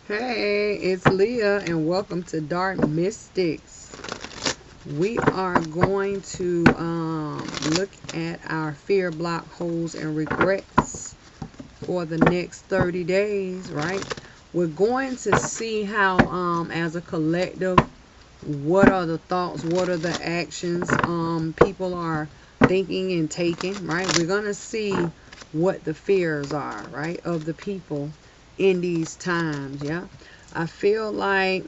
Hey, it's Leah, and welcome to Dark Mystics. We are going to look at our fear block holes and regrets for the next 30 days, right? We're going to see how, as a collective, what are the thoughts, what are the actions people are thinking and taking, right? We're going to see what the fears are, right, of the people in these times, yeah? I feel like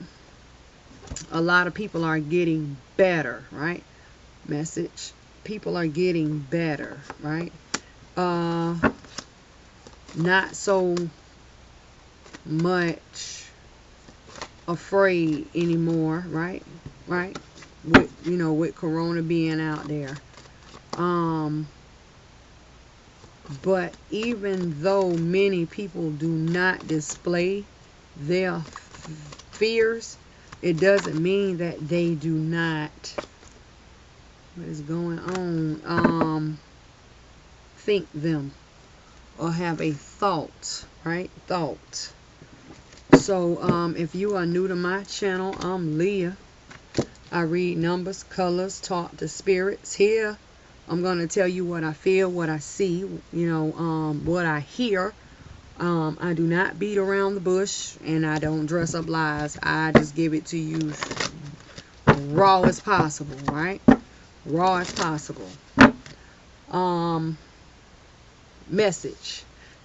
a lot of people are getting better, right? Message. People are getting better, right? Not so much afraid anymore, right? Right? With Corona being out there. But even though many people do not display their fears, it doesn't mean that they do not, what is going on, think them or have a thought, right? Thought. So if you are new to my channel, I'm Leah. I read numbers, colors, talk to spirits. Here I'm going to tell you what I feel, what I see, what I hear. I do not beat around the bush, and I don't dress up lies. I just give it to you raw as possible, right? Raw as possible. Message.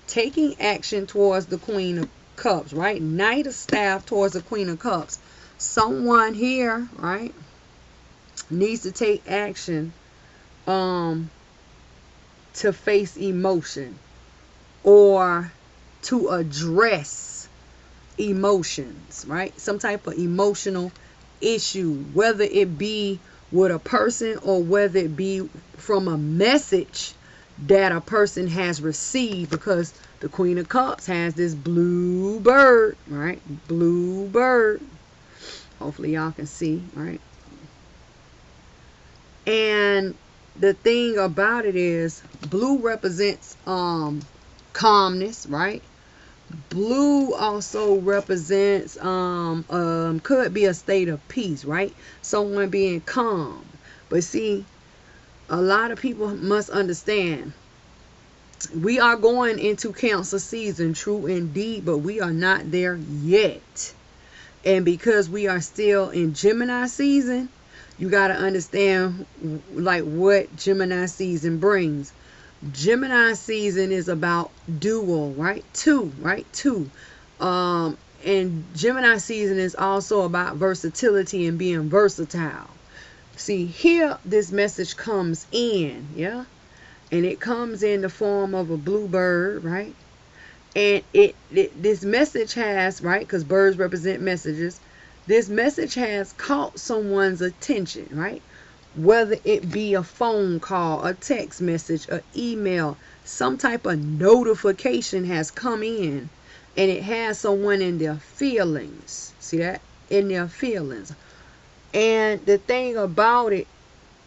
Taking action towards the Queen of Cups, right? Knight of Staff towards the Queen of Cups. Someone here, right, needs to take action to face emotion or to address emotions, right? Some type of emotional issue, whether it be with a person or whether it be from a message that a person has received, because the Queen of Cups has this blue bird, right? Blue bird. Hopefully y'all can see, right? And the thing about it is blue represents calmness, right? Blue also represents could be a state of peace, right? Someone being calm. But see, a lot of people must understand we are going into Cancer season, true indeed, but we are not there yet. And because we are still in Gemini season, you got to understand like what Gemini season brings. Gemini season is about dual, right? Two, right? Two. And Gemini season is also about versatility and being versatile. See, here this message comes in, yeah? And it comes in the form of a bluebird, right? And this message has, right, because birds represent messages, this message has caught someone's attention, right? Whether it be a phone call, a text message, an email, some type of notification has come in, and it has someone in their feelings. See that? In their feelings. And the thing about it,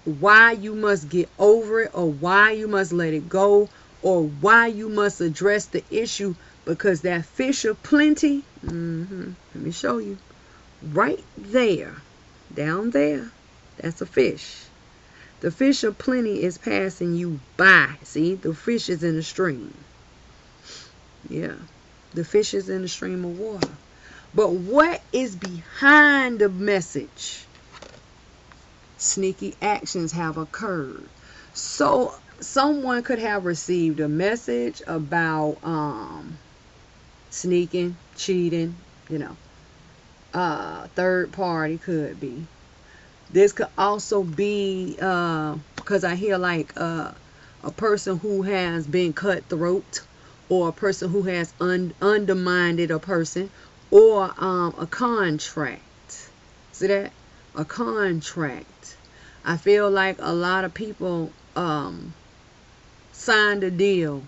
why you must get over it, or why you must let it go, or why you must address the issue, because that fish of plenty, let me show you, right there, down there, that's a fish. The fish of plenty is passing you by. See, the fish is in a stream. Yeah, the fish is in a stream of water. But what is behind the message? Sneaky actions have occurred. So someone could have received a message about sneaking, cheating, third party could be. This could also be because I hear like a person who has been cutthroat, or a person who has undermined a person, or a contract. See that? A contract. I feel like a lot of people signed a deal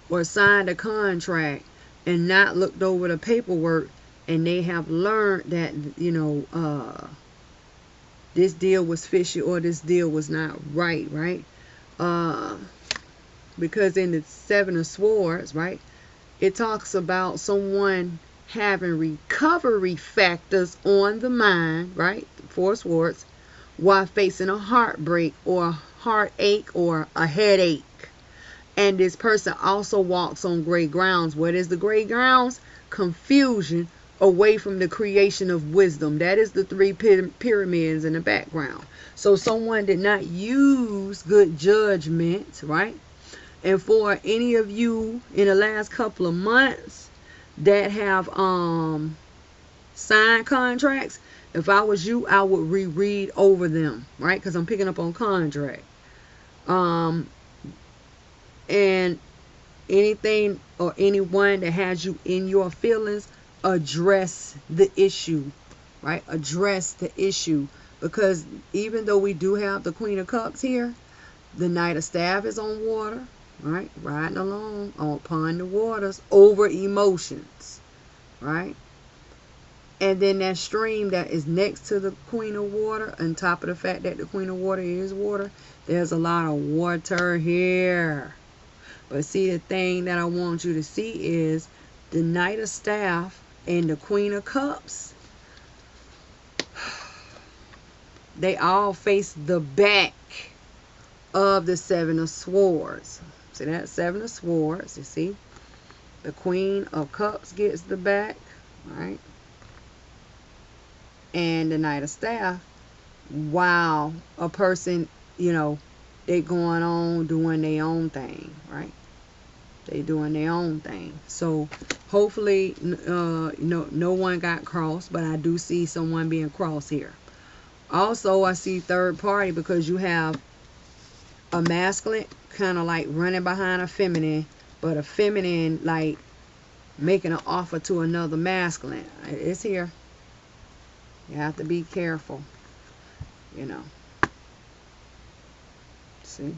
or signed a contract and not looked over the paperwork, and they have learned that this deal was fishy, or this deal was not right, right? Because in the Seven of Swords, right, it talks about someone having recovery factors on the mind, right? Four of Swords, while facing a heartbreak or a heartache or a headache. And this person also walks on gray grounds. What is the gray grounds? Confusion, away from the creation of wisdom. That is the three pyramids in the background. So someone did not use good judgment, right? And for any of you in the last couple of months that have signed contracts, if I was you, I would reread over them, right? Because I'm picking up on contract. And anything or anyone that has you in your feelings, address the issue, right? Address the issue. Because even though we do have the Queen of Cups here, the Knight of Staff is on water, right? Riding along upon the waters over emotions, right? And then that stream that is next to the Queen of Water, on top of the fact that the Queen of Water is water, there's a lot of water here. But see, the thing that I want you to see is the Knight of Staff and the Queen of Cups. They all face the back of the Seven of Swords. See that? Seven of Swords, you see? The Queen of Cups gets the back, right? And the Knight of Staff, while a person, you know, they going on doing their own thing, right? They doing their own thing. So hopefully no one got crossed, but I do see someone being crossed here. Also, I see third party, because you have a masculine kind of like running behind a feminine, but a feminine like making an offer to another masculine. It's here. You have to be careful, you know. See?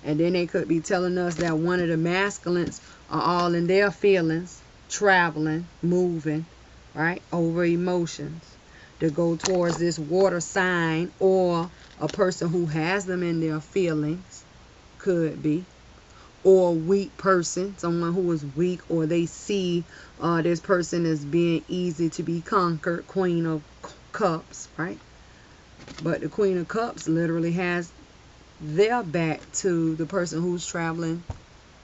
And then they could be telling us that one of the masculines are all in their feelings, traveling, moving, right, over emotions to go towards this water sign, or a person who has them in their feelings, could be, or a weak person, someone who is weak, or they see this person as being easy to be conquered, Queen of Cups, right? But the Queen of Cups literally has their back to the person who's traveling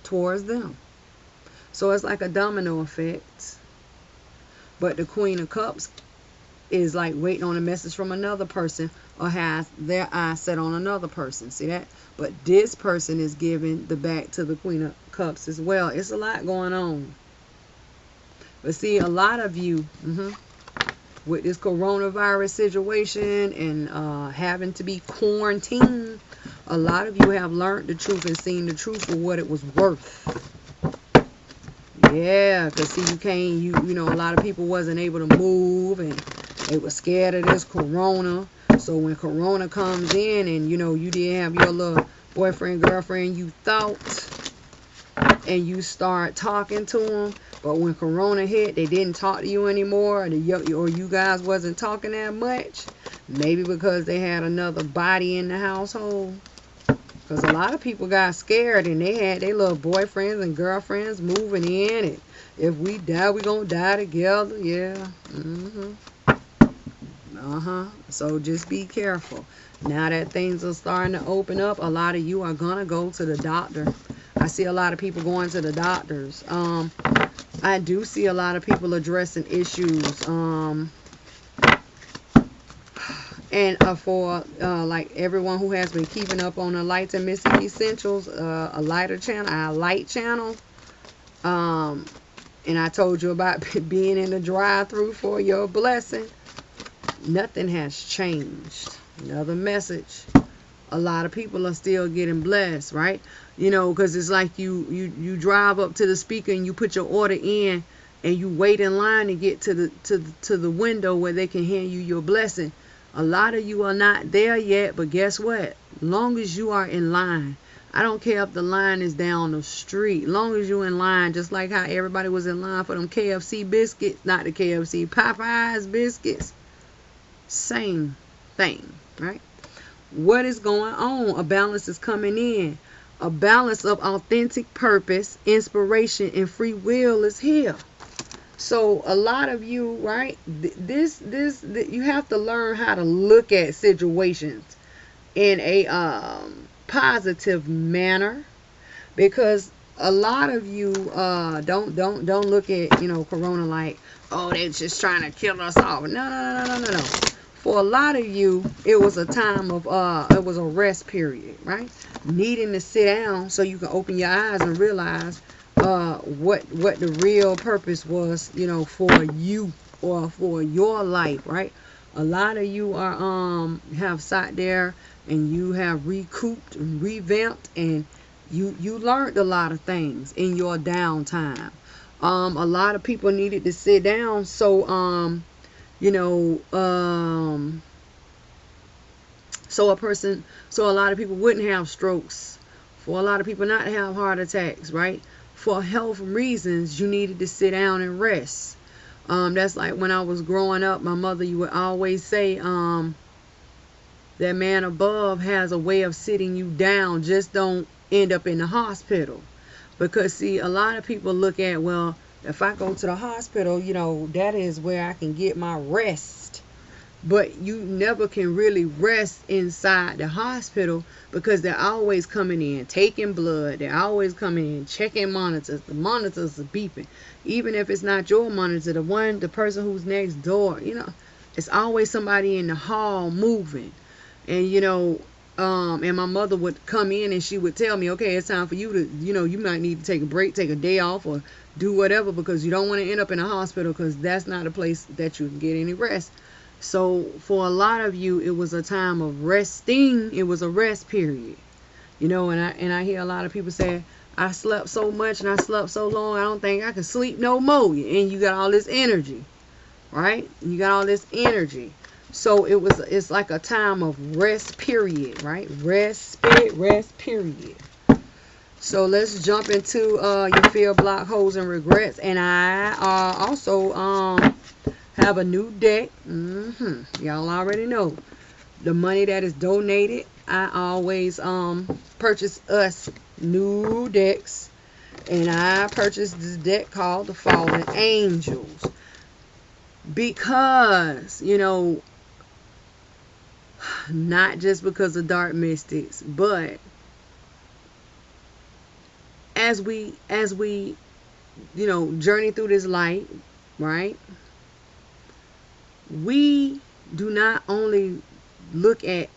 towards them. So it's like a domino effect. But the Queen of Cups is like waiting on a message from another person, or has their eyes set on another person. See that? But this person is giving the back to the Queen of Cups as well. It's a lot going on. But see, a lot of you, with this coronavirus situation and having to be quarantined, a lot of you have learned the truth and seen the truth for what it was worth. Yeah, because see, you know, a lot of people wasn't able to move, and they were scared of this corona. So when corona comes in, and you know, you didn't have your little boyfriend, girlfriend you thought, and you start talking to them, but when corona hit, they didn't talk to you anymore, or you guys wasn't talking that much, maybe because they had another body in the household. Because a lot of people got scared, and they had their little boyfriends and girlfriends moving in, and if we die, we gonna die together. Yeah. So just be careful. Now that things are starting to open up, a lot of you are gonna go to the doctor. I see a lot of people going to the doctors. I do see a lot of people addressing issues. And for like everyone who has been keeping up on the Lights and Mystic Essentials, a lighter channel, our light channel. And I told you about being in the drive-through for your blessing. Nothing has changed. Another message. A lot of people are still getting blessed, right? You know, because it's like you drive up to the speaker and you put your order in, and you wait in line to get to the window where they can hand you your blessing. A lot of you are not there yet, but guess what? Long as you are in line, I don't care if the line is down the street. Long as you're in line, just like how everybody was in line for them KFC biscuits, not the KFC, Popeyes biscuits. Same thing, right? What is going on? A balance is coming in. A balance of authentic purpose, inspiration, and free will is here. So a lot of you, right? You have to learn how to look at situations in a positive manner, because a lot of you don't look at Corona like, oh, they're just trying to kill us off. No. For a lot of you, it was a time of it was a rest period, right? Needing to sit down so you can open your eyes and realize what the real purpose was, for you or for your life, right? A lot of you are have sat there and you have recouped and revamped, and you learned a lot of things in your downtime. A lot of people needed to sit down so you know so a lot of people wouldn't have strokes, for a lot of people not to have heart attacks, right? For health reasons, you needed to sit down and rest. That's like when I was growing up, my mother, you would always say, that man above has a way of sitting you down. Just don't end up in the hospital. Because, see, a lot of people look at, well, if I go to the hospital, that is where I can get my rest. But you never can really rest inside the hospital, because they're always coming in, taking blood. They're always coming in, checking monitors. The monitors are beeping. Even if it's not your monitor, the person who's next door, it's always somebody in the hall moving. And, and my mother would come in and she would tell me, okay, it's time for you to, you might need to take a break, take a day off, or do whatever, because you don't want to end up in a hospital, because that's not a place that you can get any rest. So for a lot of you, it was a time of resting. It was a rest period, and I hear a lot of people say, I slept so much and I slept so long, I don't think I can sleep no more. And you got all this energy, right? You got all this energy. So it's like a time of rest period, right? Rest period. So let's jump into your fear, block, holes, and regrets. And I also have a new deck. Y'all already know. The money that is donated, I always purchase us new decks. And I purchased this deck called the Fallen Angels. Because, not just because of dark mystics, but as we journey through this light, right? We do not only look at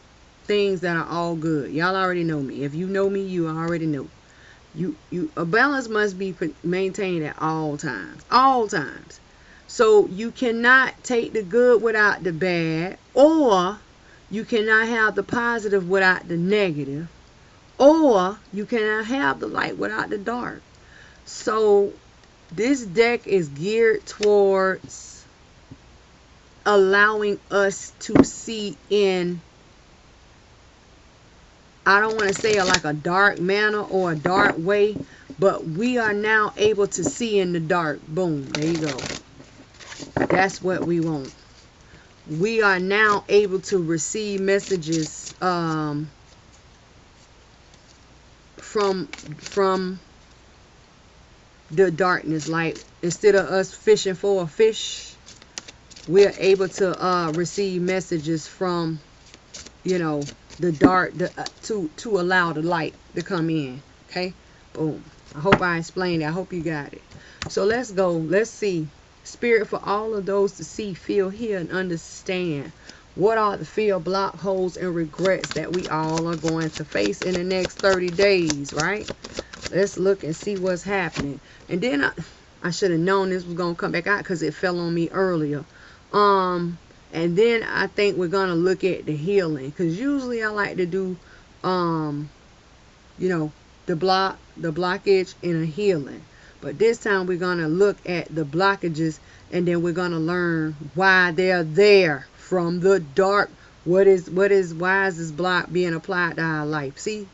things that are all good. Y'all already know me. If you know me, you already know. A balance must be maintained at all times. All times. So you cannot take the good without the bad, or you cannot have the positive without the negative, or you cannot have the light without the dark. So this deck is geared towards allowing us to see in, I don't want to say like a dark manner or a dark way, but we are now able to see in the dark. Boom, there you go. That's what we want. We are now able to receive messages from the darkness. Like, instead of us fishing for a fish, we're able to receive messages from the dark, to allow the light to come in. Okay, boom. I hope I explained it. I hope you got it. So let's go. Let's see. Spirit, for all of those to see, feel, hear, and understand, what are the fear, block, holes, and regrets that we all are going to face in the next 30 days, right? Let's look and see what's happening. And then I should have known this was going to come back out, because it fell on me earlier. And then I think we're going to look at the healing, because usually I like to do, the blockage and a healing. But this time we're going to look at the blockages, and then we're going to learn why they're there from the dark. Why is this block being applied to our life? See,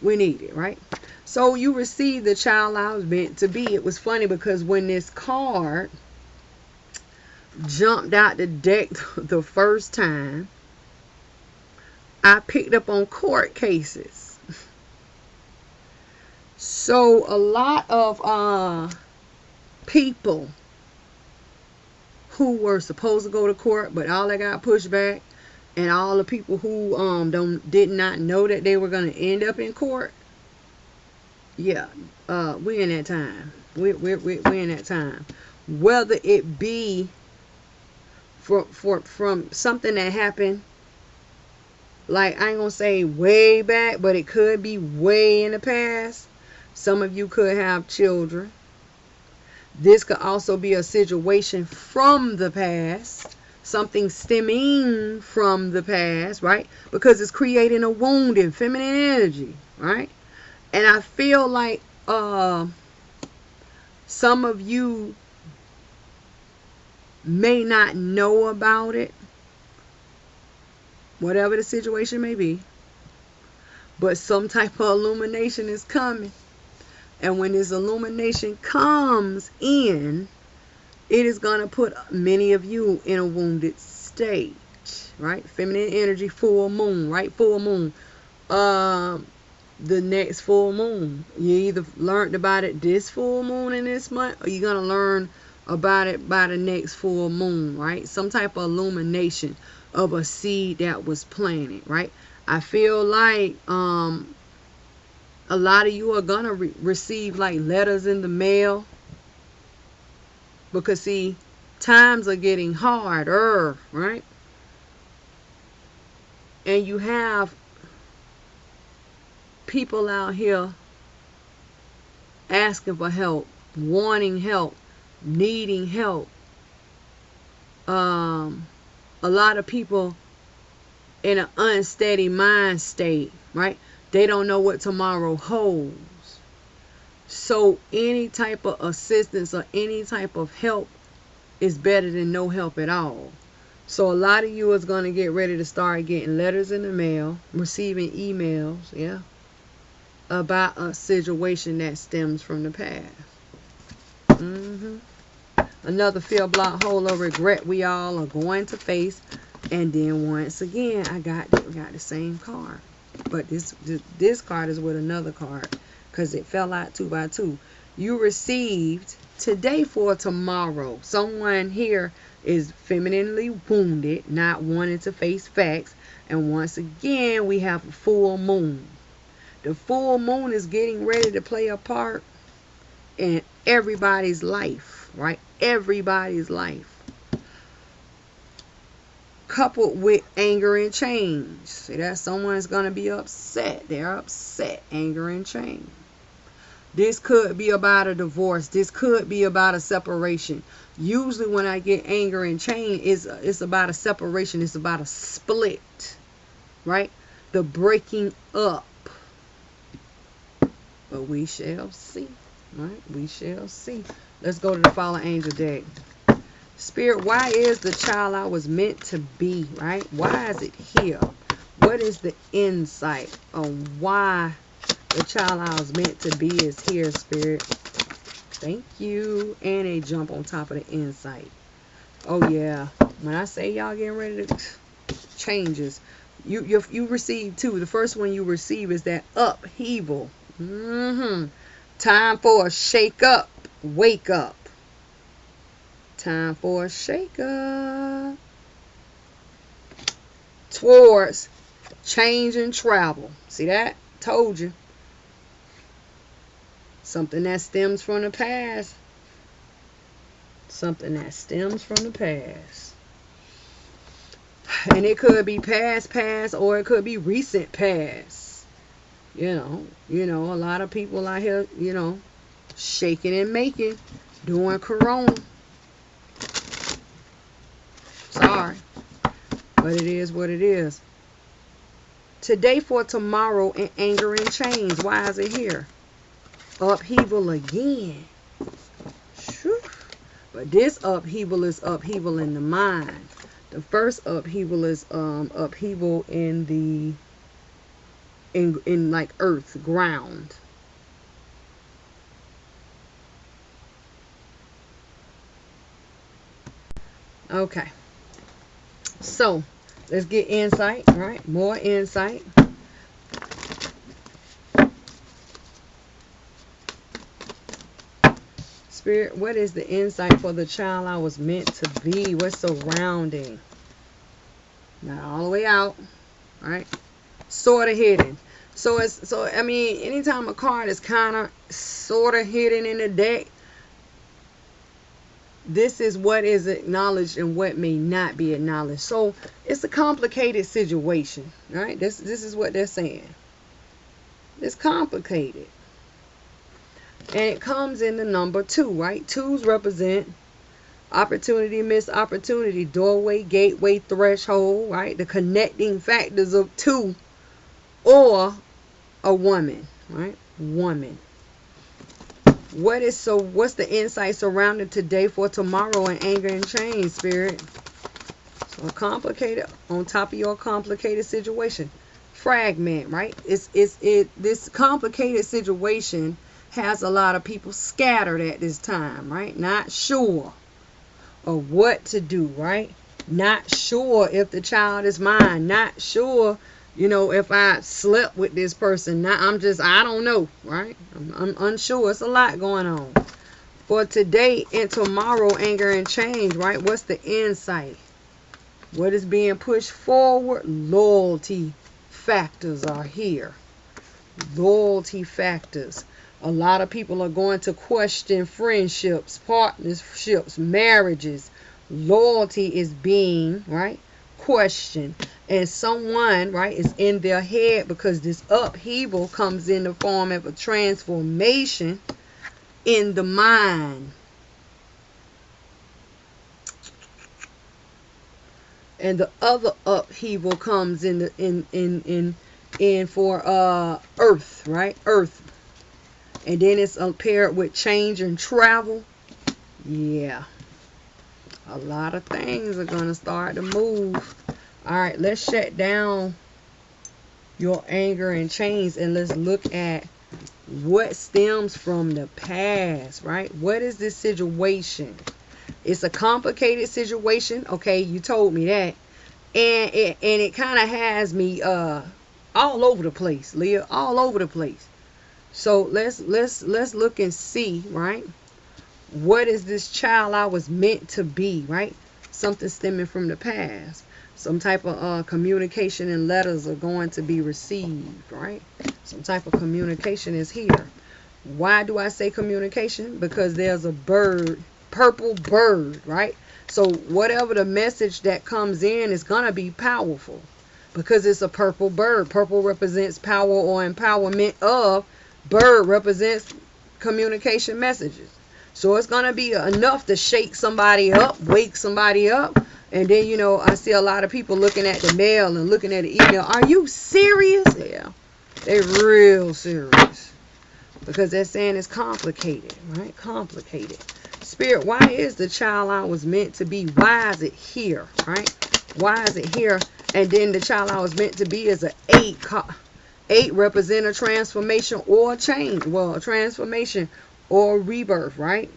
we need it, right? So you received the child I was meant to be. It was funny because when this card jumped out the deck the first time, I picked up on court cases. So a lot of people who were supposed to go to court, but all they got pushed back, and all the people who did not know that they were going to end up in court. Yeah, we're in that time. We're in that time. Whether it be from something that happened, like, I ain't gonna say way back, but it could be way in the past. Some of you could have children. This could also be a situation from the past, something stemming from the past, right? Because it's creating a wound in feminine energy, right? And I feel like some of you may not know about it, whatever the situation may be, but some type of illumination is coming. And when this illumination comes in, it is going to put many of you in a wounded state, right? Feminine energy, full moon, right? Full moon. The next full moon. You either learned about it this full moon in this month, or you're going to learn about it by the next full moon, right? Some type of illumination of a seed that was planted, right? I feel like a lot of you are going to receive like letters in the mail, because see, times are getting harder, right? And you have people out here asking for help, wanting help, needing help. A lot of people in an unsteady mind state, right? They don't know what tomorrow holds. So any type of assistance or any type of help is better than no help at all. So a lot of you is going to get ready to start getting letters in the mail, receiving emails, yeah, about a situation that stems from the past. Another fear, block, hole of regret we all are going to face. And then once again, we got the same card. But this card is with another card, because it fell out 2 by 2. You received today for tomorrow. Someone here is femininely wounded, not wanting to face facts. And once again, we have a full moon. The full moon is getting ready to play a part in everybody's life, right? Everybody's life. Coupled with anger and change. See, that someone's going to be upset. They're upset. Anger and change. This could be about a divorce. This could be about a separation. Usually when I get anger and change, it's about a separation. It's about a split, right? The breaking up. But we shall see, right? We shall see. Let's go to the fallen angel deck. Spirit, why is the child I was meant to be, right? Why is it here? What is the insight on why the child I was meant to be is here, Spirit? Thank you. And a jump on top of the insight. Oh, yeah. When I say y'all getting ready to changes, you receive two. The first one you receive is that upheaval. Time for a shake up. Wake up. Time for a shake up towards change and travel. See that? Told you. Something that stems from the past. Something that stems from the past. And it could be past, or it could be recent past. You know, a lot of people out here, shaking and making during Corona. Sorry, but it is what it is. Today for tomorrow and anger and change. Why is it here? Upheaval again. But this upheaval is upheaval in the mind. The first upheaval is upheaval in like earth, ground. Okay. So, let's get insight, right? More insight. Spirit, what is the insight for the child I was meant to be? What's surrounding? Not all the way out, right? Sort of hidden. So I mean, anytime a card is kind of sort of hidden in the deck, this is what is acknowledged and what may not be acknowledged. So it's a complicated situation, right? This is what they're saying. It's complicated. And it comes in the number 2, right? 2s represent opportunity, missed opportunity, doorway, gateway, threshold, right? The connecting factors of 2 or a woman, right? Woman. What's the insight surrounding today for tomorrow in anger and change, Spirit? So complicated, on top of your complicated situation. Fragment, right? This complicated situation has a lot of people scattered at this time, right? Not sure of what to do, right? Not sure if the child is mine. Not sure, if I slept with this person. I don't know, right? I'm unsure. It's a lot going on. For today and tomorrow, anger and change, right? What's the insight? What is being pushed forward? Loyalty factors are here. Loyalty factors. A lot of people are going to question friendships, partnerships, marriages. Loyalty is being, right, questioned. And someone, right, is in their head because this upheaval comes in the form of a transformation in the mind. And the other upheaval comes in for earth, right? Earth. And then it's paired with change and travel. Yeah. A lot of things are going to start to move. All right, let's shut down your anger and change, and let's look at what stems from the past, right? What is this situation? It's a complicated situation. Okay, you told me that. And it kind of has me all over the place, Leah, all over the place. So let's look and see, right? What is this child I was meant to be, right? Something stemming from the past. Some type of communication and letters are going to be received, right? Some type of communication is here. Why do I say communication? Because there's a bird, purple bird, right? So whatever the message that comes in is going to be powerful because it's a purple bird. Purple represents power or empowerment of. Bird represents communication messages. So it's going to be enough to shake somebody up, wake somebody up. And then, I see a lot of people looking at the mail and looking at the email. Are you serious? Yeah, they're real serious because they're saying it's complicated, right? Complicated. Spirit, why is the child I was meant to be? Why is it here, right? Why is it here? And then the child I was meant to be is an 8. 8 represent a transformation or a change. Well, a transformation or rebirth, right?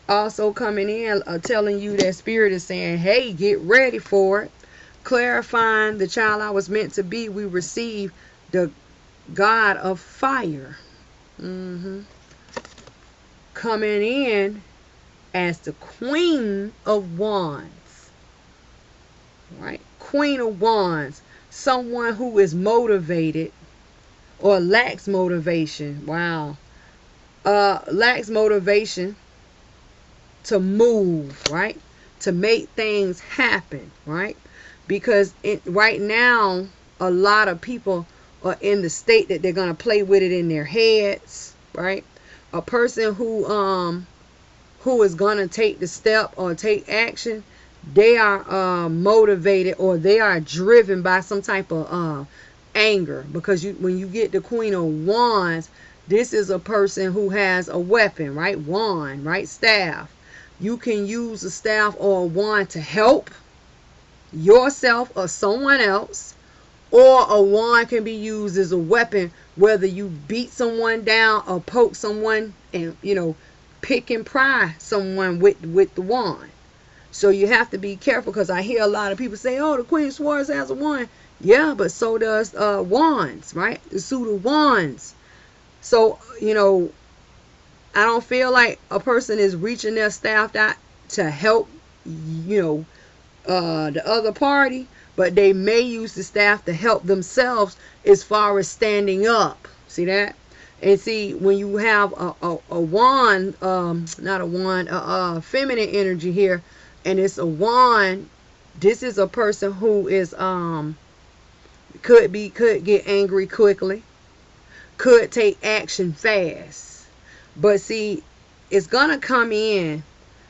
Also coming in, telling you that Spirit is saying, hey, get ready for it. Clarifying the child I was meant to be, we receive the God of fire. Coming in as the Queen of Wands. Right? Queen of Wands. Someone who is motivated or lacks motivation. Wow. Lacks motivation to move, right? To make things happen, right? Because right now, a lot of people are in the state that they're going to play with it in their heads, right? A person who is going to take the step or take action, they are motivated or they are driven by some type of anger. Because when you get the Queen of Wands, this is a person who has a weapon, right? Wand, right? Staff. You can use a staff or a wand to help yourself or someone else, or a wand can be used as a weapon, whether you beat someone down or poke someone and, pick and pry someone with the wand. So you have to be careful, because I hear a lot of people say, oh, the Queen of Swords has a wand. Yeah, but so does wands, right? The suit of wands. So, I don't feel like a person is reaching their staff out to help, the other party, but they may use the staff to help themselves as far as standing up. See that? And see, when you have a wand, not a wand, a feminine energy here, and it's a wand, this is a person who is could get angry quickly, could take action fast. But see, it's gonna come in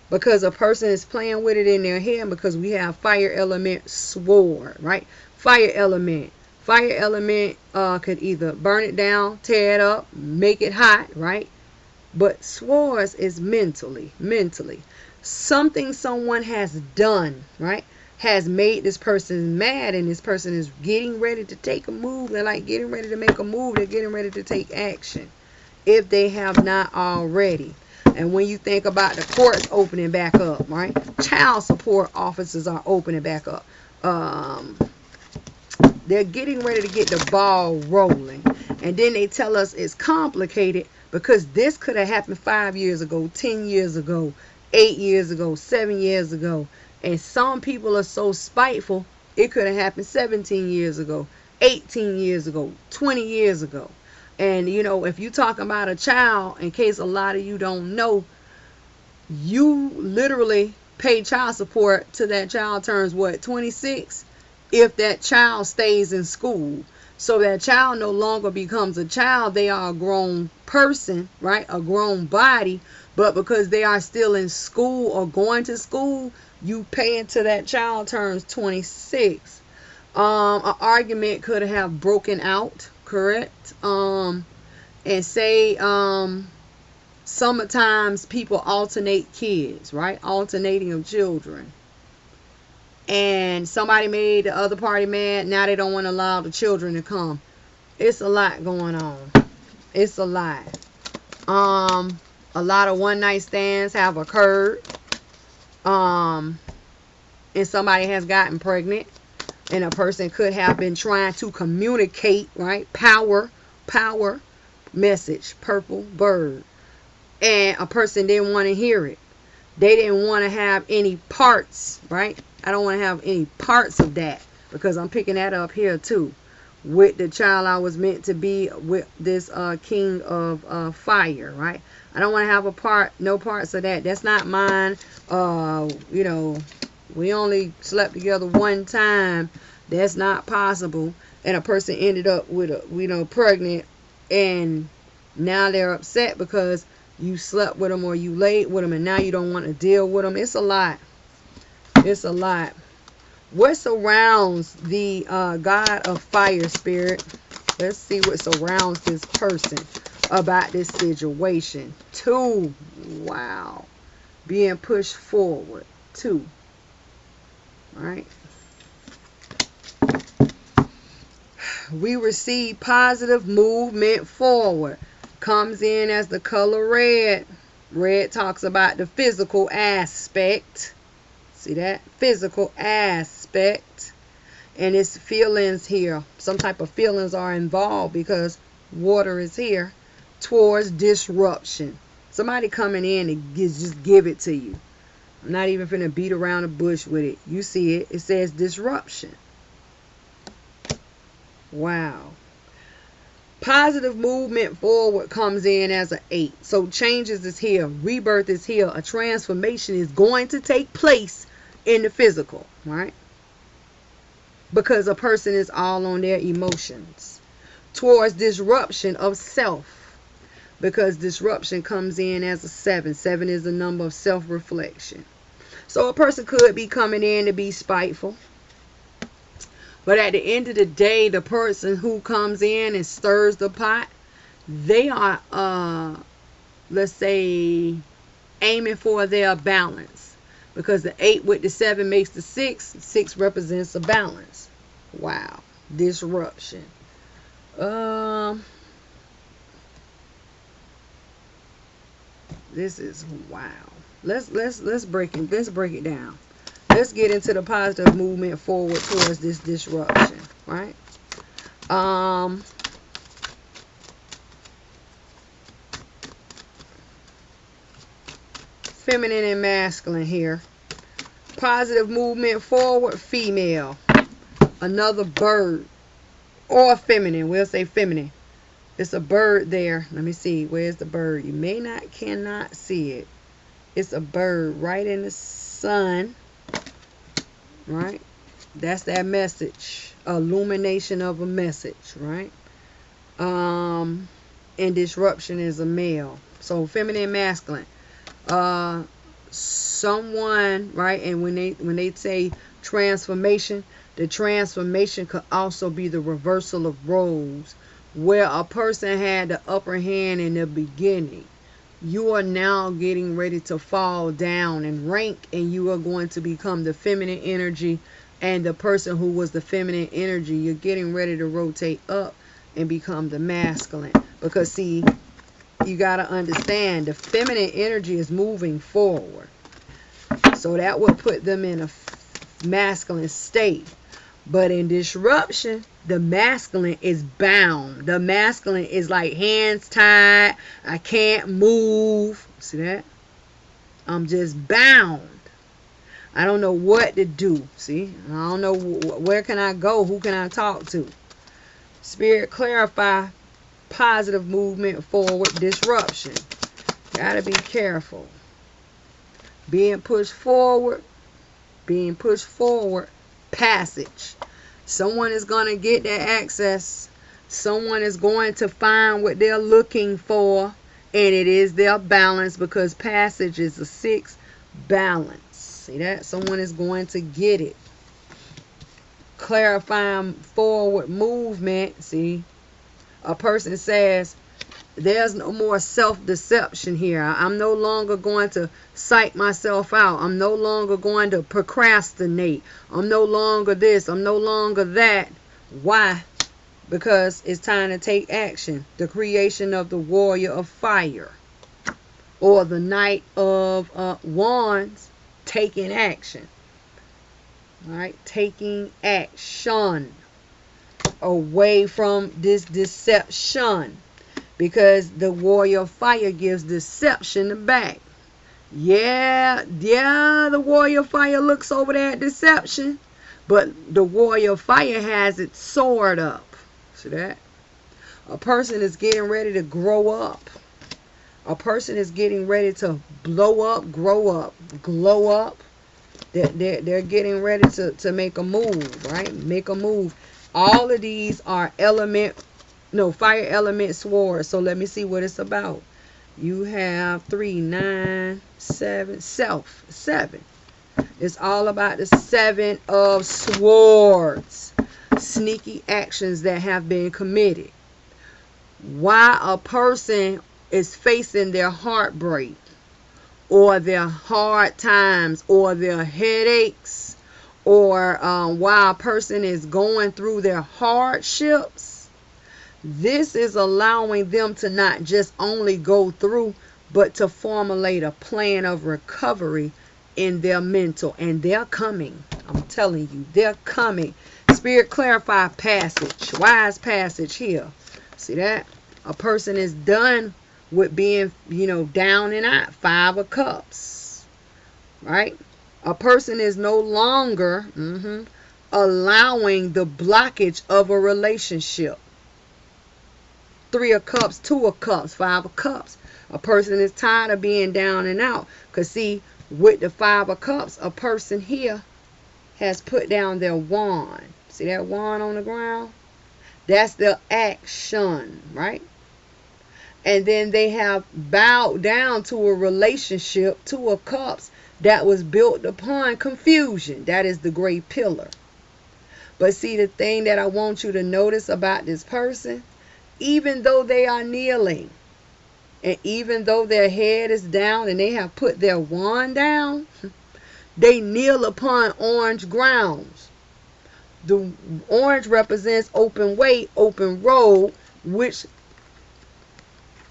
because a person is playing with it in their head, because we have fire element sword, right? Fire element. Fire element could either burn it down, tear it up, make it hot, right? But swords is mentally. Something someone has done, right, has made this person mad, and this person is getting ready to take a move. They're like getting ready to make a move. They're getting ready to take action if they have not already. And when you think about the courts opening back up, right? Child support offices are opening back up. They're getting ready to get the ball rolling. And then they tell us it's complicated because this could have happened 5 years ago, 10 years ago, 8 years ago, 7 years ago. And some people are so spiteful, it could have happened 17 years ago, 18 years ago, 20 years ago. And, if you're talking about a child, in case a lot of you don't know, you literally pay child support till that child turns, 26? If that child stays in school. So that child no longer becomes a child. They are a grown person, right? A grown body. But because they are still in school or going to school, you pay until that child turns 26. An argument could have broken out, correct? And say sometimes people alternate kids, right? Alternating of children. And somebody made the other party mad. Now they don't want to allow the children to come. It's a lot going on. It's a lot. A lot of one night stands have occurred. And somebody has gotten pregnant. And a person could have been trying to communicate, right? Power message, purple bird. And a person didn't want to hear it. They didn't want to have any parts, right? I don't want to have any parts of that, because I'm picking that up here too. With the child I was meant to be with this king of fire, right? I don't want to have no parts of that. That's not mine. We only slept together one time. That's not possible. And a person ended up with pregnant, and now they're upset because you slept with them or you laid with them, and now you don't want to deal with them. It's a lot. It's a lot. What surrounds the God of fire spirit? Let's see what surrounds this person about this situation. 2. Wow. Being pushed forward. 2. All right. We receive positive movement forward. Comes in as the color red. Red talks about the physical aspect. See that? Physical aspect. And it's feelings here. Some type of feelings are involved because water is here. Towards disruption. Somebody coming in and just give it to you. I'm not even finna beat around the bush with it. You see it. It says disruption. Wow. Positive movement forward comes in as an 8. So changes is here. Rebirth is here. A transformation is going to take place in the physical, right? Because a person is all on their emotions. Towards disruption of self. Because disruption comes in as a 7. 7 is the number of self-reflection. So a person could be coming in to be spiteful. But at the end of the day, the person who comes in and stirs the pot, they are, let's say, aiming for their balance. Because the 8 with the 7 makes the 6. 6 represents a balance. Wow. Disruption. This is wow. Let's break it down. Let's get into the positive movement forward towards this disruption, right? feminine and masculine here. Positive movement forward, female. Another bird. Or feminine. We'll say feminine. It's a bird there. Let me see. Where's the bird? You cannot see it. It's a bird right in the sun. Right? That's that message. Illumination of a message. Right? And disruption is a male. So feminine, masculine. Someone, right? And when they say transformation, the transformation could also be the reversal of roles, where a person had the upper hand in the beginning. You are now getting ready to fall down in rank, and you are going to become the feminine energy, and the person who was the feminine energy, you're getting ready to rotate up and become the masculine. Because see, you got to understand, the feminine energy is moving forward. So that will put them in a masculine state. But in disruption, the masculine is bound. The masculine is like hands tied. I can't move. See that? I'm just bound. I don't know what to do. See? I don't know where can I go? Who can I talk to? Spirit, clarify. Positive movement forward, disruption. Gotta be careful. Being pushed forward, passage. Someone is going to get that access. Someone is going to find what they're looking for, and it is their balance, because passage is a 6 balance. See that? Someone is going to get it. Clarifying forward movement. See, a person says, there's no more self-deception here. I'm no longer going to psych myself out. I'm no longer going to procrastinate. I'm no longer this. I'm no longer that. Why? Because it's time to take action. The creation of the warrior of fire, or the knight of wands, taking action. All right, taking action away from this deception. Because the warrior of fire gives deception back. Yeah, the warrior of fire looks over there at deception. But the warrior of fire has its sword up. See that? A person is getting ready to grow up. A person is getting ready to blow up, grow up, glow up. They're getting ready to make a move, right? Make a move. All of these are fire element swords. So let me see what it's about. You have 3, 9, 7, self, 7. It's all about the 7 of swords. Sneaky actions that have been committed. Why a person is facing their heartbreak, or their hard times, or their headaches, or why a person is going through their hardships. This is allowing them to not just only go through, but to formulate a plan of recovery in their mental. And they're coming. I'm telling you, they're coming. Spirit, clarify passage. Wise passage here. See that? A person is done with being, down and out. 5 of Cups. Right? A person is no longer allowing the blockage of a relationship. 3 of Cups, 2 of Cups, 5 of Cups. A person is tired of being down and out. Because see, with the 5 of Cups, a person here has put down their wand. See that wand on the ground? That's their action, right? And then they have bowed down to a relationship, 2 of Cups, that was built upon confusion. That is the great pillar. But see, the thing that I want you to notice about this person, even though they are kneeling, and even though their head is down and they have put their wand down, they kneel upon orange grounds. The orange represents open way, open road, which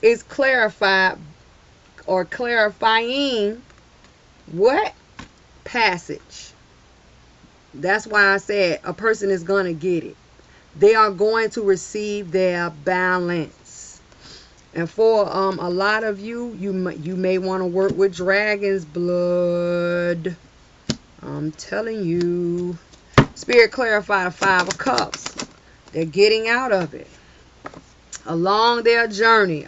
is clarified or clarifying what? Passage. That's why I said a person is going to get it. They are going to receive their balance. And for a lot of you, you may want to work with dragon's blood. I'm telling you. Spirit clarify the 5 of Cups. They're getting out of it. Along their journey,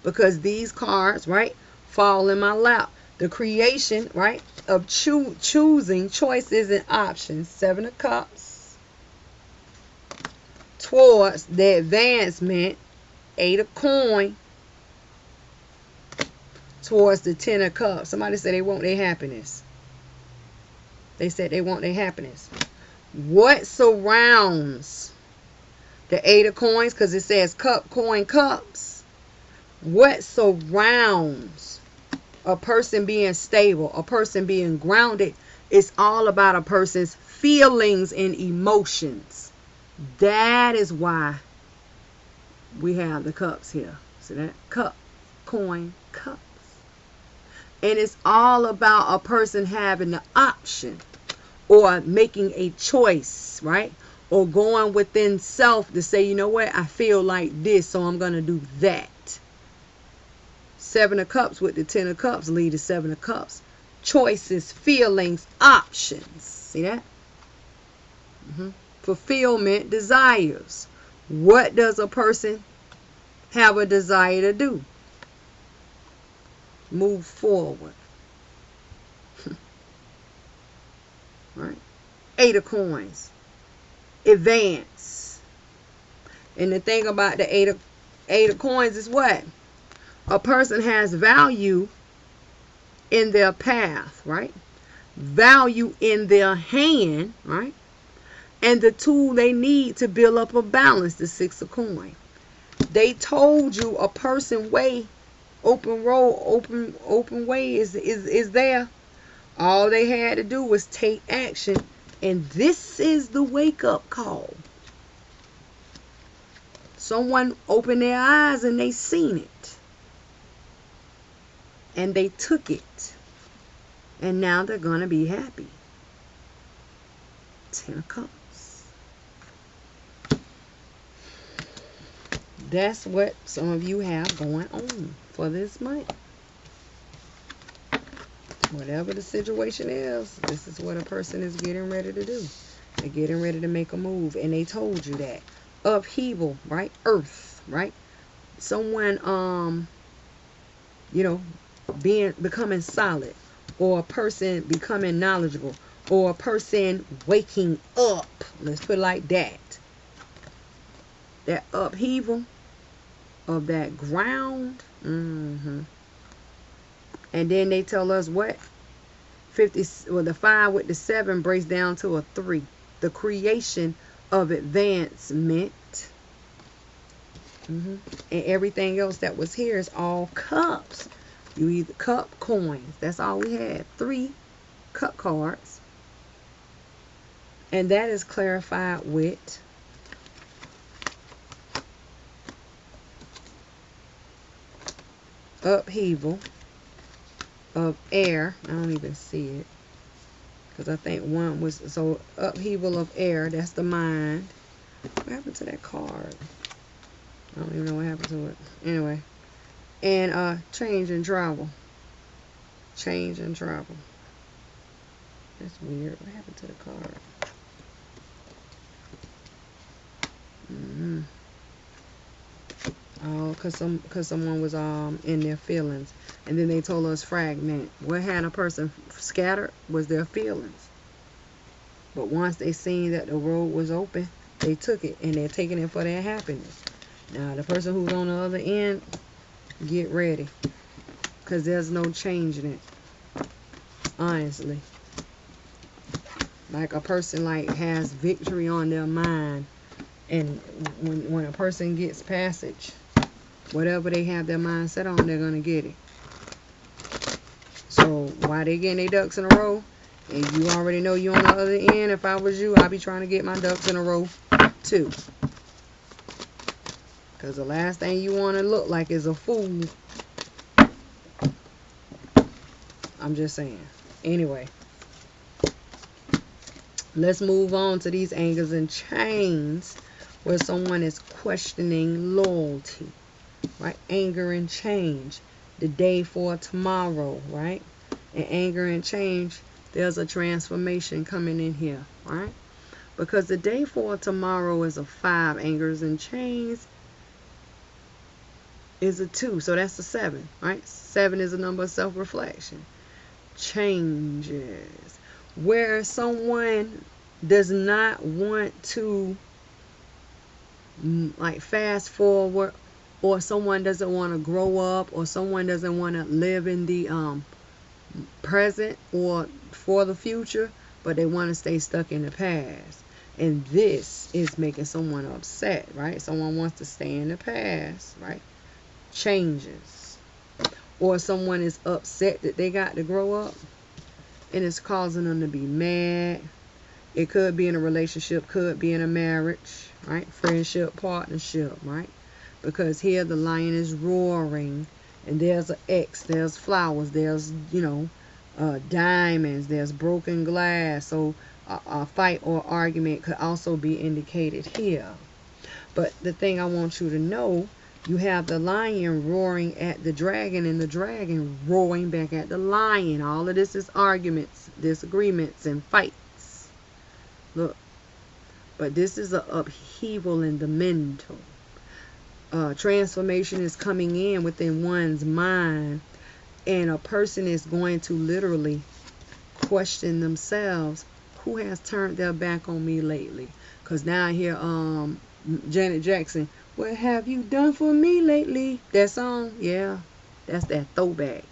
because these cards, right, fall in my lap. The creation, right, of choosing choices and options. 7 of Cups. Towards the advancement. 8 of Coin. Towards the 10 of Cups. Somebody said they want their happiness. They said they want their happiness. What surrounds the 8 of Coins? Because it says cup, coin, cups. What surrounds a person being stable, a person being grounded? It's all about a person's feelings and emotions. That is why we have the cups here. See that? Cup, coin, cups. And it's all about a person having the option or making a choice, right? Or going within self to say, you know what, I feel like this, so I'm going to do that. 7 of Cups with the 10 of Cups lead to 7 of Cups. Choices, feelings, options. See that? Fulfillment, desires. What does a person have a desire to do? Move forward. Right? 8 of Coins. Advance. And the thing about the 8 of Coins is what? A person has value in their path, right? Value in their hand, right? And the tool they need to build up a balance, the 6 of Coins. They told you a person way, open road, open way is there. All they had to do was take action. And this is the wake-up call. Someone opened their eyes and they seen it. And they took it. And now they're going to be happy. 10 of Cups. That's what some of you have going on for this month. Whatever the situation is, this is what a person is getting ready to do. They're getting ready to make a move. And they told you that. Upheaval, right? Earth, right? Someone, becoming solid. Or a person becoming knowledgeable. Or a person waking up. Let's put it like that. That upheaval of that ground. And then they tell us what? 50, well, the 5 with the 7 breaks down to a 3. The creation of advancement. And everything else that was here is all cups. You either cup, coins. That's all we had. 3 cup cards. And that is clarified with upheaval of air. I don't even see it because I think one was, so upheaval of air, that's the mind. What happened to that card? I don't even know what happened to it. Anyway, and change and travel. Change and travel. That's weird. What happened to the card? Oh, because someone was in their feelings. And then they told us fragment. What had a person scattered was their feelings. But once they seen that the road was open, they took it. And they're taking it for their happiness. Now, the person who's on the other end, get ready. Because there's no changing it. Honestly. Like a person has victory on their mind. And when a person gets passage, whatever they have their mind set on, they're going to get it. So while they getting their ducks in a row, and you already know you on the other end, if I was you, I'd be trying to get my ducks in a row too. Because the last thing you want to look like is a fool. I'm just saying. Anyway. Let's move on to these angles and chains where someone is questioning loyalty. right? Anger and change. The day for tomorrow, right? And anger and change, there's a transformation coming in here, right? Because the day for tomorrow is a 5. Angers and chains is a 2. So that's a 7, right? 7 is a number of self-reflection. Changes. Where someone does not want to like fast forward, or someone doesn't want to grow up, or someone doesn't want to live in the present or for the future, but they want to stay stuck in the past. And this is making someone upset, right? Someone wants to stay in the past, right? Changes. Or someone is upset that they got to grow up, and it's causing them to be mad. It could be in a relationship, could be in a marriage, right? Friendship, partnership, right? Because here the lion is roaring, and there's an X, there's flowers, there's, diamonds, there's broken glass. So a fight or argument could also be indicated here. But the thing I want you to know, you have the lion roaring at the dragon, and the dragon roaring back at the lion. All of this is arguments, disagreements, and fights. Look. But this is an upheaval in the mental. Transformation is coming in within one's mind, and a person is going to literally question themselves, who has turned their back on me lately? Because now I hear Janet Jackson, what have you done for me lately? That song, yeah, that's that throwback.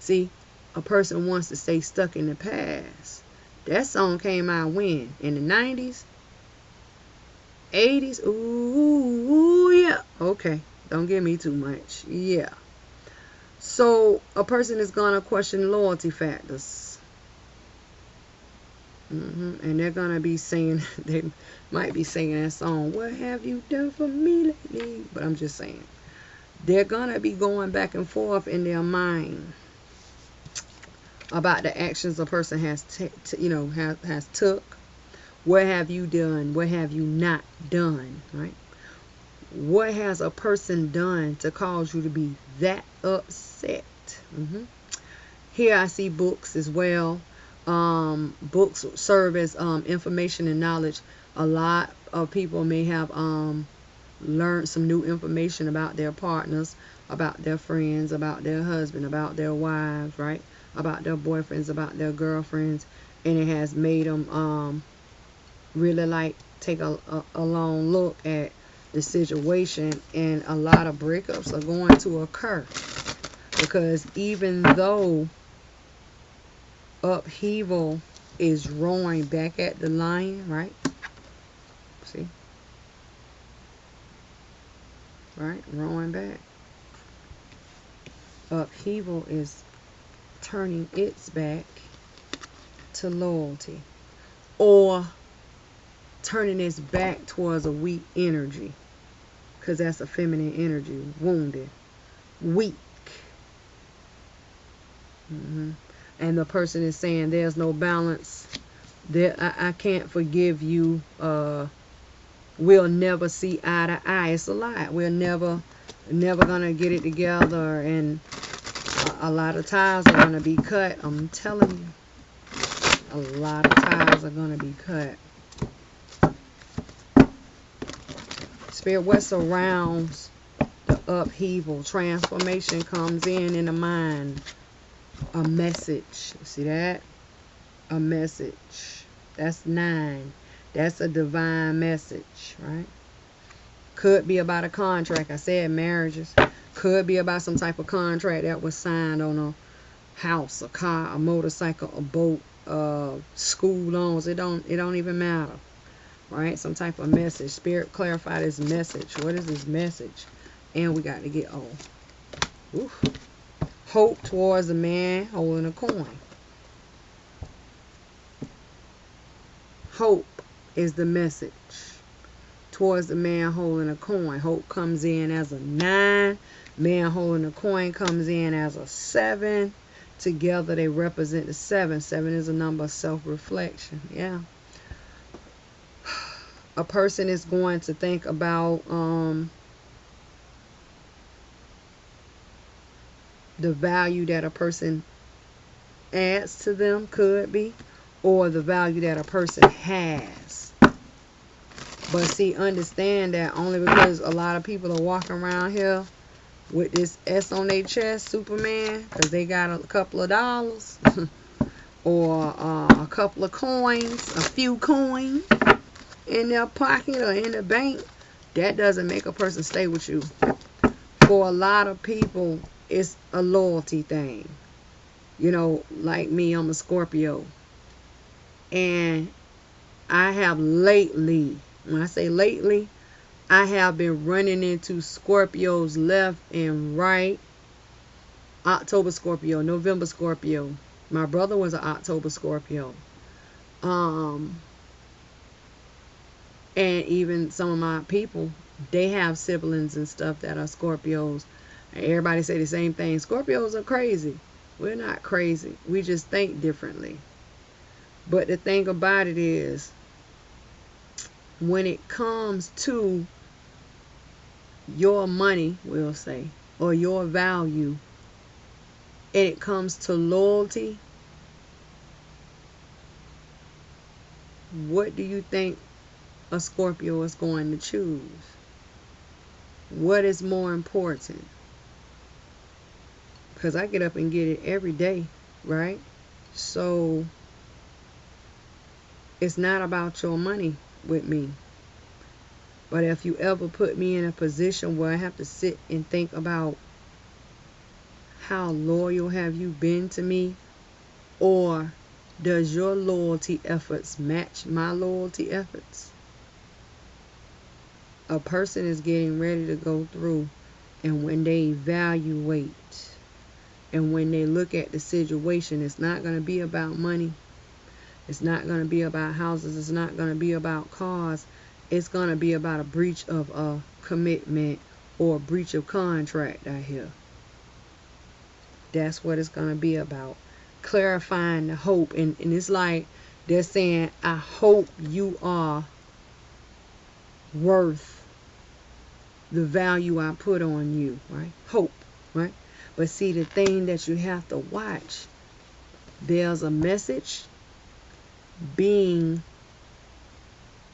See, a person wants to stay stuck in the past. That song came out when? In the 90s? 80s? Ooh, yeah. Okay, don't give me too much. Yeah. So a person is going to question loyalty factors. And they're going to be singing, they might be singing that song, what have you done for me lately? But I'm just saying, they're going to be going back and forth in their mind about the actions a person has has took. What have you done? What have you not done? Right? What has a person done to cause you to be that upset? Here I see books as well. Books serve as information and knowledge. A lot of people may have learned some new information about their partners, about their friends, about their husband, about their wives, right? About their boyfriends, about their girlfriends, and it has made them really like take a long look at the situation, and a lot of breakups are going to occur, because even though upheaval is roaring back at the lion, right? See? Right? Roaring back. Upheaval is turning its back to loyalty, or turning its back towards a weak energy, because that's a feminine energy. Wounded, weak. And the person is saying there's no balance. I can't forgive you. We'll never see eye to eye. It's a lie. We're never gonna get it together, and a lot of ties are gonna be cut. I'm telling you, a lot of ties are gonna be cut. Spirit, what surrounds the upheaval? Transformation comes in the mind. A message. See that? A message. That's 9. That's a divine message, right? Could be about a contract. I said marriages. Could be about some type of contract that was signed on a house, a car, a motorcycle, a boat, school loans. It don't even matter, right? Some type of message. Spirit, clarify this message. What is this message? And we got to get Oof. Hope towards a man holding a coin. Hope is the message towards the man holding a coin. Hope comes in as a 9. Man holding a coin comes in as a 7. Together they represent the 7. 7 is a number of self-reflection. Yeah. A person is going to think about the value that a person adds to them, could be, or the value that a person has. But see, understand that only because a lot of people are walking around here with this S on their chest, Superman, because they got a couple of dollars or a couple of coins, a few coins in their pocket or in the bank, that doesn't make a person stay with you. For a lot of people, it's a loyalty thing. You know, like me, I'm a Scorpio. And I have lately, when I say lately, I have been running into Scorpios left and right. October Scorpio, November Scorpio. My brother was an October Scorpio. And even some of my people, they have siblings and stuff that are Scorpios. And everybody say the same thing. Scorpios are crazy. We're not crazy. We just think differently. But the thing about it is, when it comes to your money, we'll say, or your value, and it comes to loyalty, what do you think a Scorpio is going to choose? What is more important? Because I get up and get it every day, right? So it's not about your money with me. But if you ever put me in a position where I have to sit and think about how loyal have you been to me, or does your loyalty efforts match my loyalty efforts? A person is getting ready to go through, and when they evaluate and when they look at the situation, it's not going to be about money. It's not going to be about houses. It's not going to be about cars. It's going to be about a breach of a commitment or a breach of contract out here. That's what it's going to be about. Clarifying the hope. And it's like they're saying, I hope you are worth the value I put on you, right? Hope, right? But see, the thing that you have to watch, there's a message being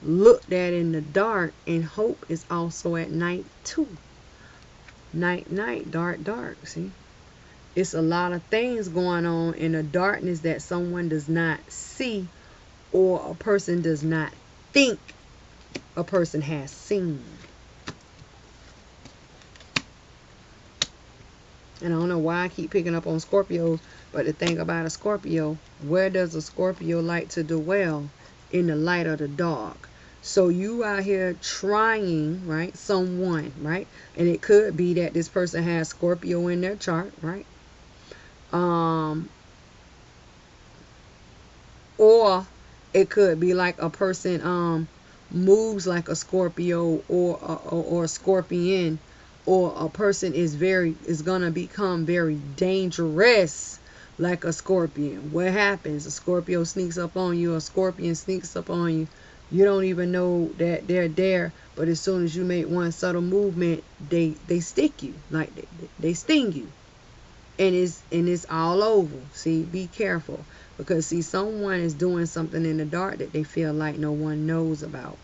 looked at in the dark, and hope is also at night too. Night, night, dark, dark. See, it's a lot of things going on in the darkness that someone does not see, or a person does not think a person has seen. And I don't know why I keep picking up on Scorpios, but the thing about a Scorpio, where does a Scorpio like to dwell? In the light of the dark. So you out here trying, right, someone, right? And it could be that this person has Scorpio in their chart, right? Or it could be like a person moves like a Scorpio, or a Scorpion, or a person is gonna become very dangerous like a Scorpion. What happens? A Scorpio sneaks up on you, a Scorpion sneaks up on you. You don't even know that they're there, but as soon as you make one subtle movement, they stick you, like they sting you. And it's all over. See, be careful, because see, someone is doing something in the dark that they feel like no one knows about.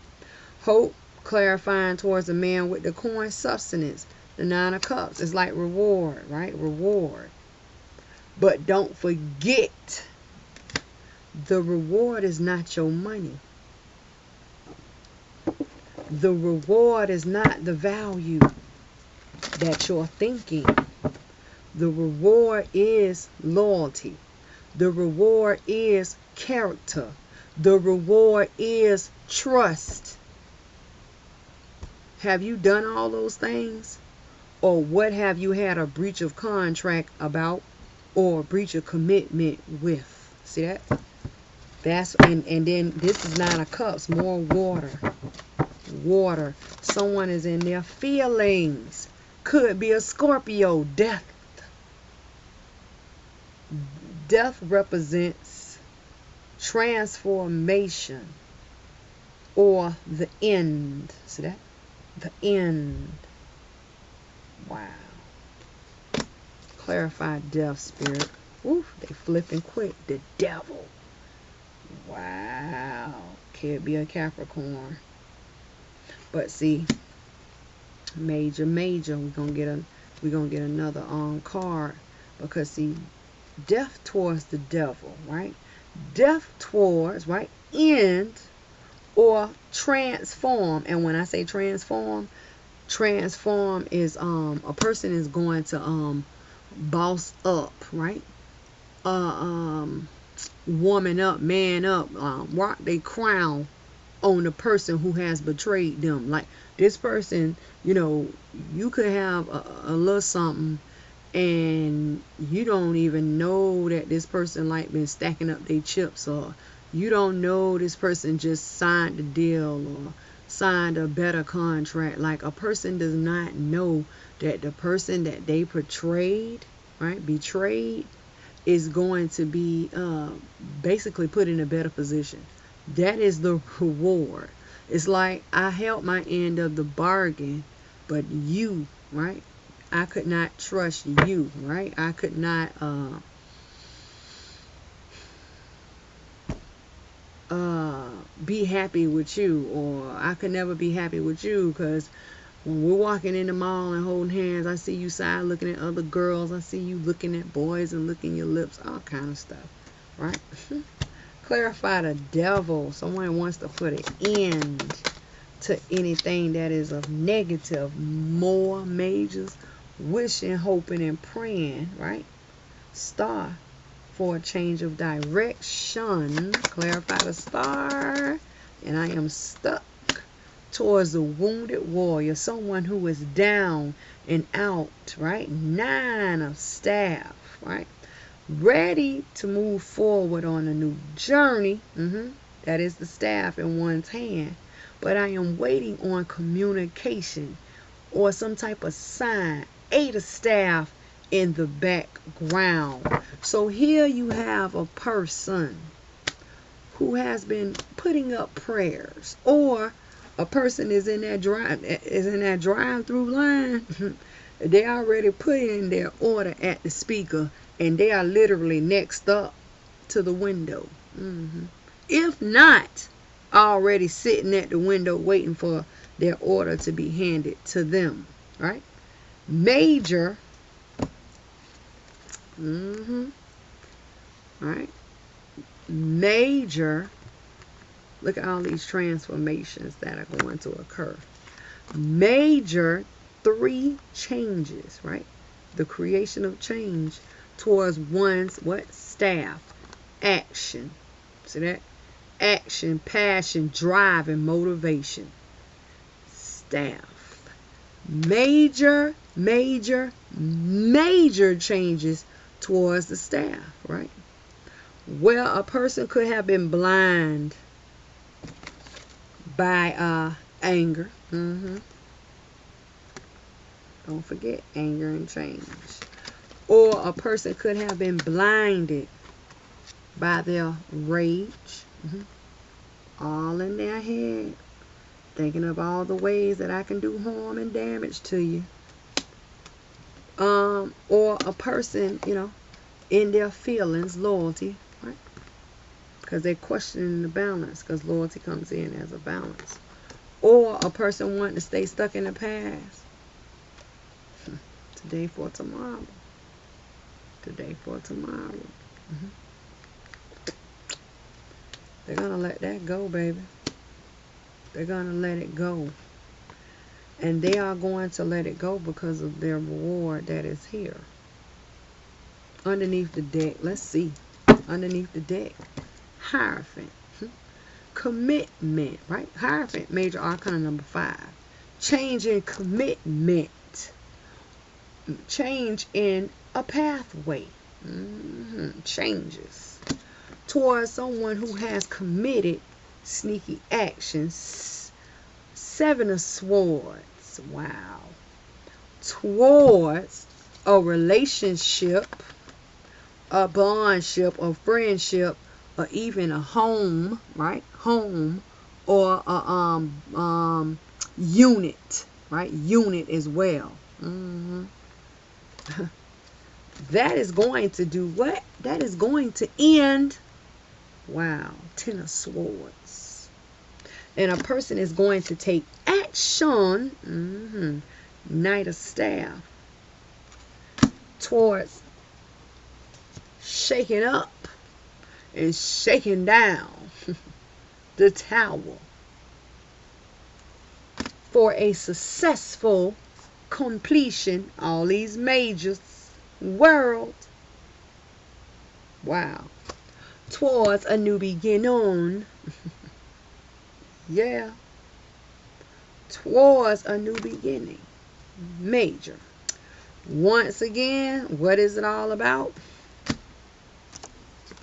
Hope, clarifying towards a man with the coin, substance, the 9 of Cups. It's like reward, right? Reward. But don't forget, the reward is not your money. The reward is not the value that you're thinking. The reward is loyalty. The reward is character. The reward is trust. Have you done all those things? Or what have you had a breach of contract about, or a breach of commitment with? See that? That's and then this is 9 of Cups, more water. Water. Someone is in their feelings. Could be a Scorpio. Death. Death represents transformation, or the end. See that? The end. Wow. Clarify death, spirit. Oof, they flipping quick. The devil. Wow. Could be a Capricorn. But see, major. We're gonna get another card, because see, death towards the devil, right? Death towards, right, end or transform. And when I say transform is a person is going to boss up, right? Woman up, man up, rock their crown on the person who has betrayed them. Like this person, you could have a little something, and you don't even know that this person like been stacking up their chips, or you don't know this person just signed a deal or signed a better contract. Like a person does not know that the person that they betrayed is going to be basically put in a better position. That is the reward. It's like I held my end of the bargain, but you, right? I could not trust you, right? I could not be happy with you, or I could never be happy with you, because when we're walking in the mall and holding hands, I see you side looking at other girls. I see you looking at boys and licking your lips, all kind of stuff, right? Clarify the devil. Someone wants to put an end to anything that is of negative. More majors, wishing, hoping, and praying, right? Star for a change of direction. Clarify the star. And I am stuck towards the wounded warrior, someone who is down and out, right? 9 of staff, right? Ready to move forward on a new journey. That is the staff in one's hand. But I am waiting on communication or some type of sign. 8 of staff in the background. So here you have a person who has been putting up prayers, or a person is in that drive-through line. They already put in their order at the speaker, and they are literally next up to the window. If not, already sitting at the window waiting for their order to be handed to them, right? Major. Right? Major. Look at all these transformations that are going to occur. Major 3 changes, right? The creation of change towards one's staff. Action. See that? Action, passion, drive, and motivation. Staff. Major changes towards the staff, right? Well, a person could have been blind by anger. Don't forget anger and change. Or a person could have been blinded by their rage. All in their head, thinking of all the ways that I can do harm and damage to you. Or a person, in their feelings, loyalty, right? Because they're questioning the balance, because loyalty comes in as a balance. Or a person wanting to stay stuck in the past. Today for tomorrow. Today for tomorrow. They're going to let that go, baby. They're going to let it go. And they are going to let it go because of their reward that is here. Underneath the deck, let's see. Underneath the deck, Hierophant. Commitment, right? Hierophant, major arcana number 5. Change in commitment. Change in a pathway. Changes towards someone who has committed sneaky actions. 7 of Swords. Wow. Towards a relationship, a bondship, a friendship, or even a home, right? Home, or a unit, right? Unit as well. That is going to do what? That is going to end. Wow. Ten of Swords. And a person is going to take action. Knight of Staff. Towards shaking up and shaking down the Tower for a successful completion. All these majors. World. Wow. Towards a new beginning. Yeah. Towards a new beginning. Major. Once again, what is it all about?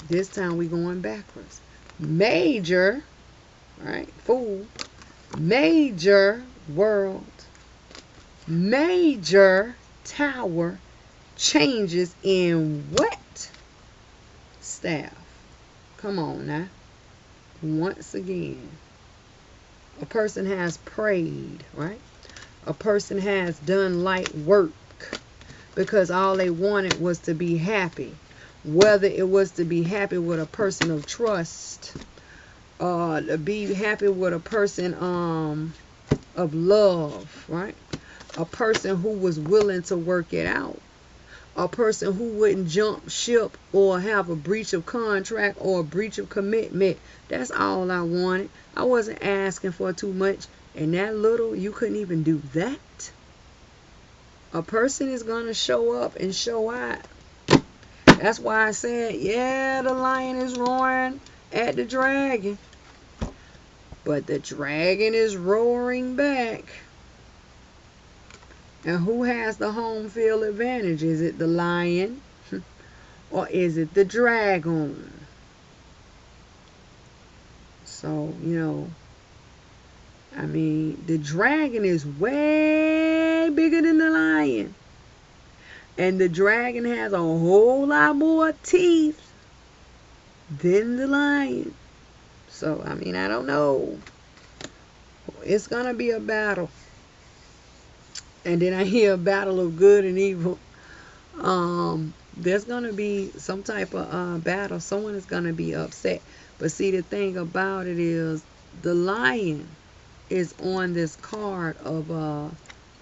This time we going backwards. Major, right? Fool. Major world. Major tower changes in what? Staff. Come on now. Once again, a person has prayed, right? A person has done light work because all they wanted was to be happy. Whether it was to be happy with a person of trust, to be happy with a person of love, right? A person who was willing to work it out. A person who wouldn't jump ship or have a breach of contract or a breach of commitment. That's all I wanted. I wasn't asking for too much. And that little, you couldn't even do that. A person is going to show up and show out. That's why I said, yeah, the lion is roaring at the dragon. But the dragon is roaring back. And who has the home field advantage? Is it the lion or is it the dragon? So, I mean, the dragon is way bigger than the lion. And the dragon has a whole lot more teeth than the lion. So, I mean, I don't know. It's going to be a battle. And then I hear a battle of good and evil. There's going to be some type of battle. Someone is going to be upset. But see, the thing about it is the lion is on this card of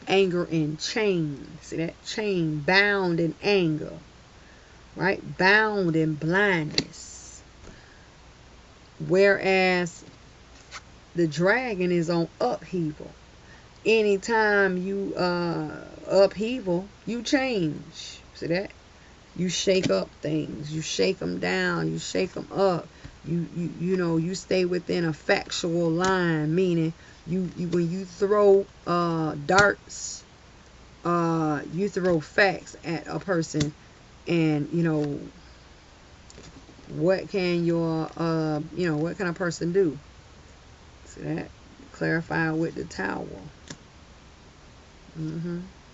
anger and chain. See that? Chain, bound in anger. Right? Bound in blindness. Whereas the dragon is on upheaval. Anytime you upheaval, you change. See that? You shake up things. You shake them down. You shake them up. You stay within a factual line, meaning when you throw darts, you throw facts at a person, and what can what can a person do? See that? Clarify with the Tower.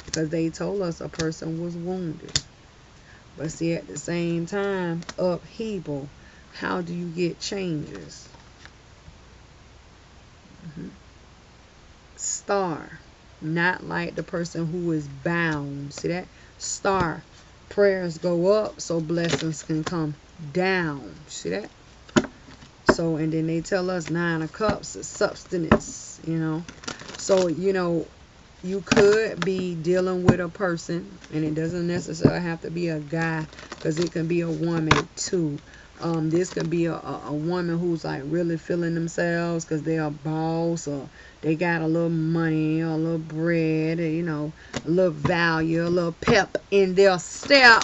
Because they told us a person was wounded. But see, at the same time, upheaval. How do you get changes? Star. Not like the person who is bound. See that? Star. Prayers go up so blessings can come down. See that? So, and then they tell us 9 of Cups is substance, So, you could be dealing with a person, and it doesn't necessarily have to be a guy, because it can be a woman too. This could be a woman who's like really feeling themselves because they're a boss, or they got a little money, or a little bread, or, a little value, a little pep in their step.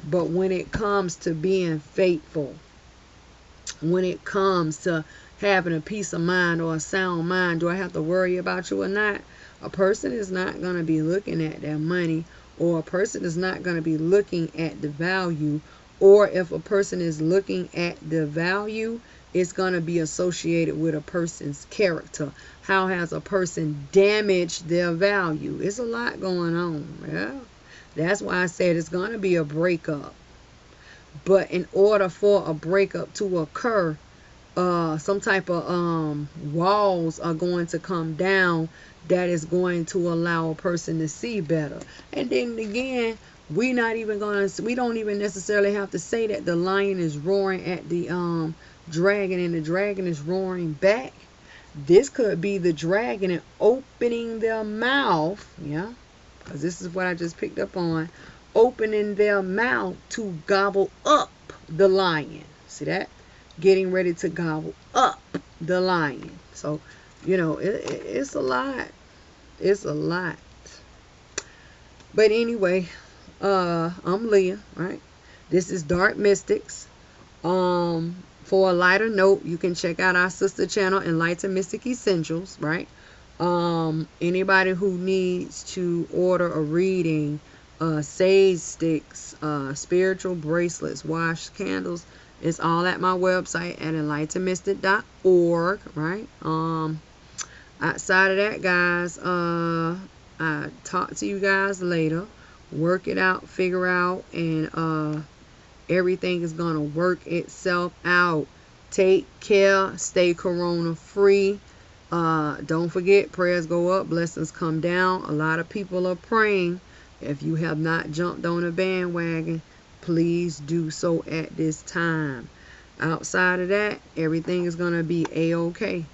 But when it comes to being faithful, when it comes to having a peace of mind or a sound mind, do I have to worry about you or not? A person is not going to be looking at their money, or a person is not going to be looking at the value. Or if a person is looking at the value, it's going to be associated with a person's character. How has a person damaged their value? It's a lot going on. Yeah, that's why I said it's going to be a breakup. But in order for a breakup to occur, some type of walls are going to come down that is going to allow a person to see better. And then again, We don't even necessarily have to say that the lion is roaring at the dragon and the dragon is roaring back. This could be the dragon and opening their mouth, yeah, because this is what I just picked up on, opening their mouth to gobble up the lion. See that? Getting ready to gobble up the lion. So, it's a lot. It's a lot. But anyway, I'm Leah, right? This is Dark Mystics. For a lighter note, you can check out our sister channel, Enlightened Mystic Essentials, right? Anybody who needs to order a reading, sage sticks, spiritual bracelets, wash candles, it's all at my website at enlightenedmystic.org, right? Outside of that, guys, I talk to you guys later. Work it out, figure out, and everything is gonna work itself out. Take care, stay corona free. Don't forget, prayers go up, blessings come down. A lot of people are praying. If you have not jumped on a bandwagon, please do so at this time. Outside of that, everything is gonna be a-okay.